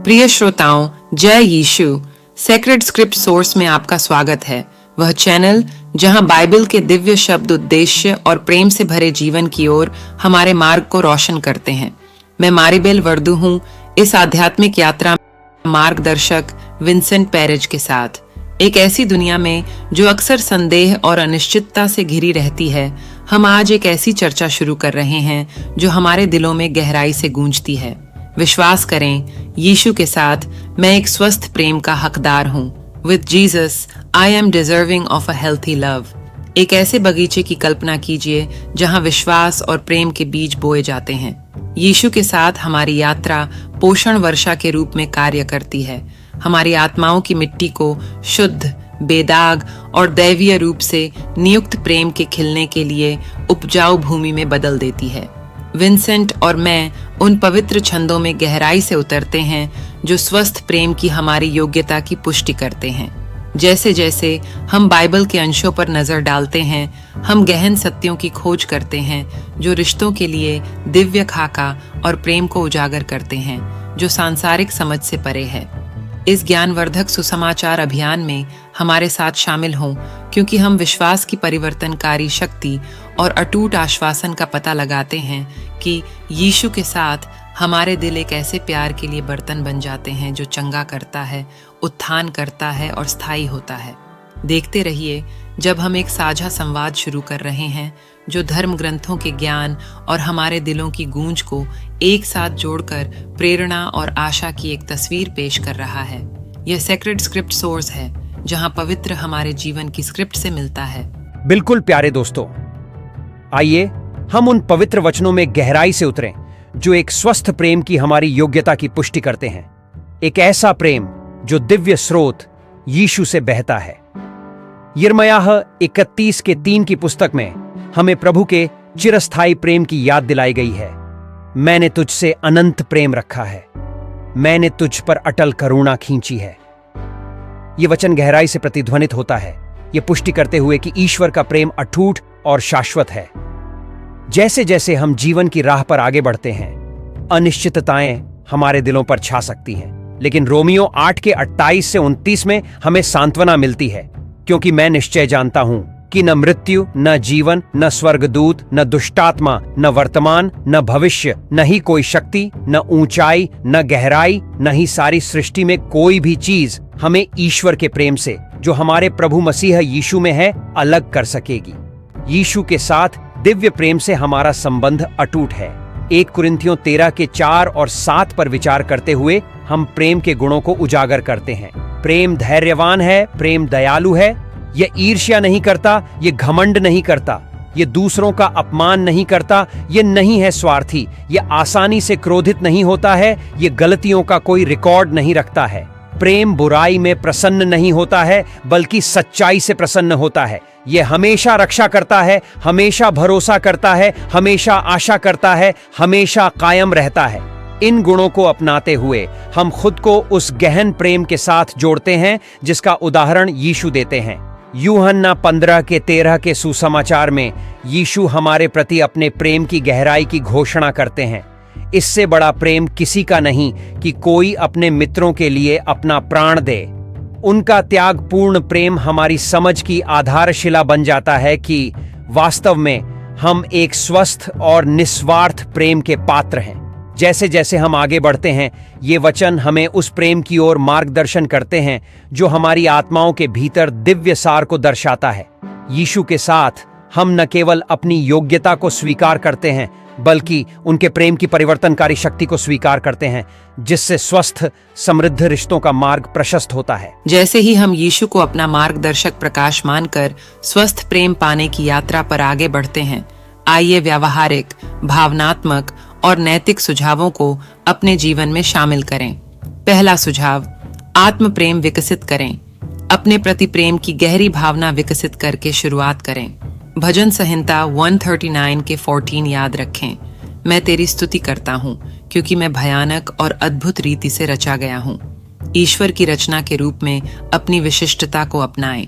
प्रिय श्रोताओं, जय यीशु। सेक्रेड स्क्रिप्ट सोर्स में आपका स्वागत है। वह चैनल जहां बाइबल के दिव्य शब्द उद्देश्य और प्रेम से भरे जीवन की ओर हमारे मार्ग को रोशन करते हैं। मैं मारिबेल वर्दू हूं, इस आध्यात्मिक यात्रा मार्गदर्शक विंसेंट पेरेज के साथ। एक ऐसी दुनिया में जो अक्सर संदेह और अनिश्चितता से घिरी रहती है, हम आज एक ऐसी चर्चा शुरू कर रहे हैं जो हमारे दिलों में गहराई से गूंजती है। विश्वास करें, यीशु के साथ मैं एक स्वस्थ प्रेम का हकदार हूँ। With Jesus I am deserving of a healthy love. एक ऐसे बगीचे की कल्पना कीजिए जहाँ विश्वास और प्रेम के बीज बोए जाते हैं। यीशु के साथ हमारी यात्रा पोषण वर्षा के रूप में कार्य करती है। हमारी आत्माओं की मिट्टी को शुद्ध, बेदाग और दैवीय रूप से नियुक्त प्रेम के खिलने के लिए उपजाऊ भूमि में बदल देती है। विंसेंट और मैं उन पवित्र छंदों में गहराई से उतरते हैं जो स्वस्थ प्रेम की हमारी योग्यता की पुष्टि करते हैं। जैसे जैसे हम बाइबल के अंशों पर नजर डालते हैं, हम गहन सत्यों की खोज करते हैं जो रिश्तों के लिए दिव्य खाका और प्रेम को उजागर करते हैं, जो सांसारिक समझ से परे है। इस ज्ञानवर्धक सुसमाचार अभियान में हमारे साथ शामिल हों, क्योंकि हम विश्वास की परिवर्तनकारी शक्ति और अटूट आश्वासन का पता लगाते हैं कि यीशु के साथ हमारे दिल एक ऐसे प्यार के लिए बर्तन बन जाते हैं जो चंगा करता है, उत्थान करता है और स्थायी होता है। देखते रहिए जब हम एक साझा संवाद शुरू कर रहे हैं जो धर्म ग्रंथों के ज्ञान और हमारे दिलों की गूंज को एक साथ जोड़कर प्रेरणा और आशा की एक तस्वीर पेश कर रहा है। यह सेक्रेड स्क्रिप्ट सोर्स है जहां पवित्र हमारे जीवन की स्क्रिप्ट से मिलता है। बिल्कुल प्यारे दोस्तों, आइए हम उन पवित्र वचनों में गहराई से उतरें जो एक स्वस्थ प्रेम की हमारी योग्यता की पुष्टि करते हैं। एक ऐसा प्रेम जो दिव्य स्रोत यीशु से बहता है। यिर्मयाह 31:3 की पुस्तक में हमें प्रभु के चिरस्थायी प्रेम की याद दिलाई गई है। मैंने तुझसे अनंत प्रेम रखा है, मैंने तुझ पर अटल करुणा खींची है। यह वचन गहराई से प्रतिध्वनित होता है, यह पुष्टि करते हुए कि ईश्वर का प्रेम अटूट और शाश्वत है। जैसे जैसे हम जीवन की राह पर आगे बढ़ते हैं, अनिश्चितताएं हमारे दिलों पर छा सकती हैं, लेकिन रोमियो 8:28 से 29 में हमें सांत्वना मिलती है, क्योंकि मैं निश्चय जानता हूं कि न मृत्यु, न जीवन, न स्वर्गदूत, न दुष्टात्मा, न वर्तमान, न भविष्य, न ही कोई शक्ति, न ऊंचाई, न गहराई, न ही सारी सृष्टि में कोई भी चीज हमें ईश्वर के प्रेम से जो हमारे प्रभु मसीह यीशु में है अलग कर सकेगी। यीशु के साथ दिव्य प्रेम से हमारा संबंध अटूट है। 1 कुरिन्थियों 13:4 और 7 पर विचार करते हुए हम प्रेम के गुणों को उजागर करते हैं। प्रेम धैर्यवान है, प्रेम दयालु है, यह ईर्ष्या नहीं करता, यह घमंड नहीं करता, यह दूसरों का अपमान नहीं करता, यह नहीं है स्वार्थी, यह आसानी से क्रोधित नहीं होता है, यह गलतियों का कोई रिकॉर्ड नहीं रखता है। प्रेम बुराई में प्रसन्न नहीं होता है, बल्कि सच्चाई से प्रसन्न होता है। यह हमेशा रक्षा करता है, हमेशा भरोसा करता है, हमेशा आशा करता है, हमेशा कायम रहता है। इन गुणों को अपनाते हुए हम खुद को उस गहन प्रेम के साथ जोड़ते हैं जिसका उदाहरण यीशु देते हैं। यूहन्ना 15:13 के सुसमाचार में यीशु हमारे प्रति अपने प्रेम की गहराई की घोषणा करते हैं। इससे बड़ा प्रेम किसी का नहीं कि कोई अपने मित्रों के लिए अपना प्राण दे। उनका त्यागपूर्ण प्रेम हमारी समझ की आधारशिला बन जाता है कि वास्तव में हम एक स्वस्थ और निस्वार्थ प्रेम के पात्र हैं। जैसे जैसे हम आगे बढ़ते हैं, ये वचन हमें उस प्रेम की ओर मार्गदर्शन करते हैं जो हमारी आत्माओं के भीतर दिव्य सार को दर्शाता है। यीशु के साथ हम न केवल अपनी योग्यता को स्वीकार करते हैं, बल्कि उनके प्रेम की परिवर्तनकारी शक्ति को स्वीकार करते हैं, जिससे स्वस्थ समृद्ध रिश्तों का मार्ग प्रशस्त होता है। जैसे ही हम यीशु को अपना मार्गदर्शक प्रकाश मानकर स्वस्थ प्रेम पाने की यात्रा पर आगे बढ़ते हैं, आइए व्यावहारिक, भावनात्मक और नैतिक सुझावों को अपने जीवन में शामिल करें। पहला सुझाव, आत्म प्रेम विकसित करें। अपने प्रति प्रेम की गहरी भावना विकसित करके शुरुआत करें। भजन संहिता 139:14 याद रखें। मैं तेरी स्तुति करता हूँ क्योंकि मैं भयानक और अद्भुत रीति से रचा गया हूँ। ईश्वर की रचना के रूप में अपनी विशिष्टता को अपनाएं।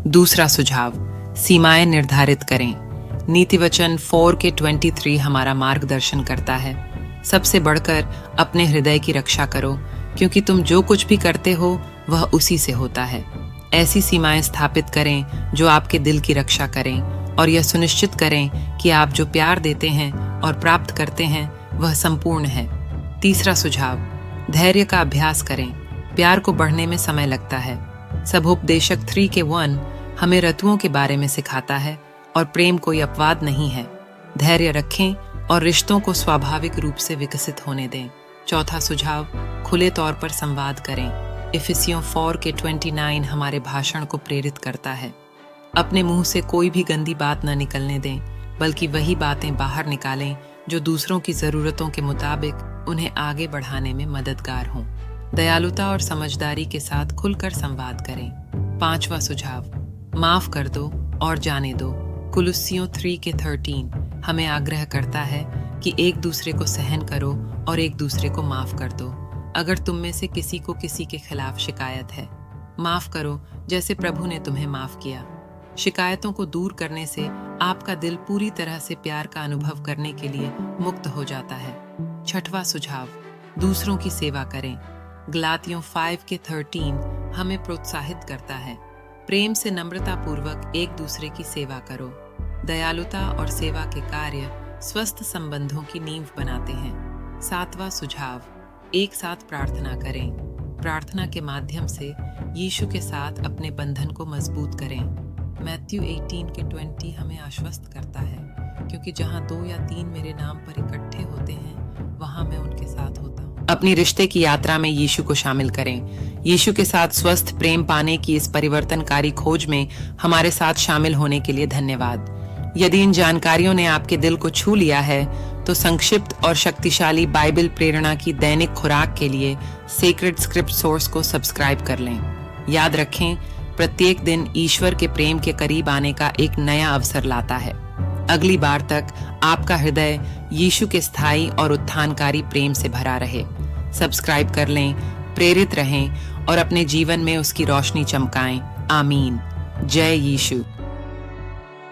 दूसरा सुझाव, सीमाएं निर्धारित करें। नीति वचन 4:23 हमारा मार्गदर्शन करता है। सबसे बढ़कर अपने हृदय की रक्षा करो, क्योंकि तुम जो कुछ भी करते हो वह उसी से होता है। ऐसी सीमाएं स्थापित करें जो आपके दिल की रक्षा करें और यह सुनिश्चित करें कि आप जो प्यार देते हैं और प्राप्त करते हैं वह संपूर्ण है। तीसरा सुझाव, धैर्य का अभ्यास करें। प्यार को बढ़ने में समय लगता है। सभोपदेशक 3:1 हमें ऋतुओं के बारे में सिखाता है और प्रेम कोई अपवाद नहीं है। धैर्य रखें और रिश्तों को स्वाभाविक रूप से विकसित होने दें। चौथा सुझाव, खुले तौर पर संवाद करें। इफिसियों 4:29 हमारे भाषण को प्रेरित करता है। अपने मुंह से कोई भी गंदी बात न निकलने दें, बल्कि वही बातें बाहर निकालें जो दूसरों की जरूरतों के मुताबिक उन्हें आगे बढ़ाने में मददगार हों। दयालुता और समझदारी के साथ खुलकर संवाद करें। पांचवा सुझाव, माफ कर दो और जाने दो। कुलुस्सियों 3:13 हमें आग्रह करता है कि एक दूसरे को सहन करो और एक दूसरे को माफ कर दो। अगर तुम में से किसी को किसी के खिलाफ शिकायत है, माफ करो जैसे प्रभु ने तुम्हें माफ किया। शिकायतों को दूर करने से आपका दिल पूरी तरह से प्यार का अनुभव करने के लिए मुक्त हो जाता है। छठवां सुझाव, दूसरों की सेवा करें। गलातियों 5:13 हमें प्रोत्साहित करता है, प्रेम से नम्रतापूर्वक एक दूसरे की सेवा करो। दयालुता और सेवा के कार्य स्वस्थ संबंधों की नींव बनाते हैं। सातवां सुझाव, एक साथ प्रार्थना करें। प्रार्थना के माध्यम से यीशु के साथ अपने बंधन को मजबूत करें। मैथ्यू 18:20 हमें आश्वस्त करता है, क्योंकि जहां 2 या 3 मेरे नाम पर इकट्ठे होते हैं, वहां मैं उनके साथ होता हूं। अपनी रिश्ते की यात्रा में यीशु को शामिल करें। यीशु के साथ स्वस्थ प्रेम पाने की इस परिवर्तनकारी खोज में हमारे साथ शामिल होने के लिए धन्यवाद। यदि इन जानकारियों ने आपके दिल को छू लिया है, तो संक्षिप्त और शक्तिशाली बाइबल प्रेरणा की दैनिक खुराक के लिए सेक्रेड स्क्रिप्ट सोर्स को सब्सक्राइब कर लें। याद रखें, प्रत्येक दिन ईश्वर के प्रेम के करीब आने का एक नया अवसर लाता है। अगली बार तक आपका हृदय यीशु के स्थायी और उत्थानकारी प्रेम से भरा रहे। सब्सक्राइब कर लें, प्रेरित रहें और अपने जीवन में उसकी रोशनी चमकाएं। आमीन। जय यीशु।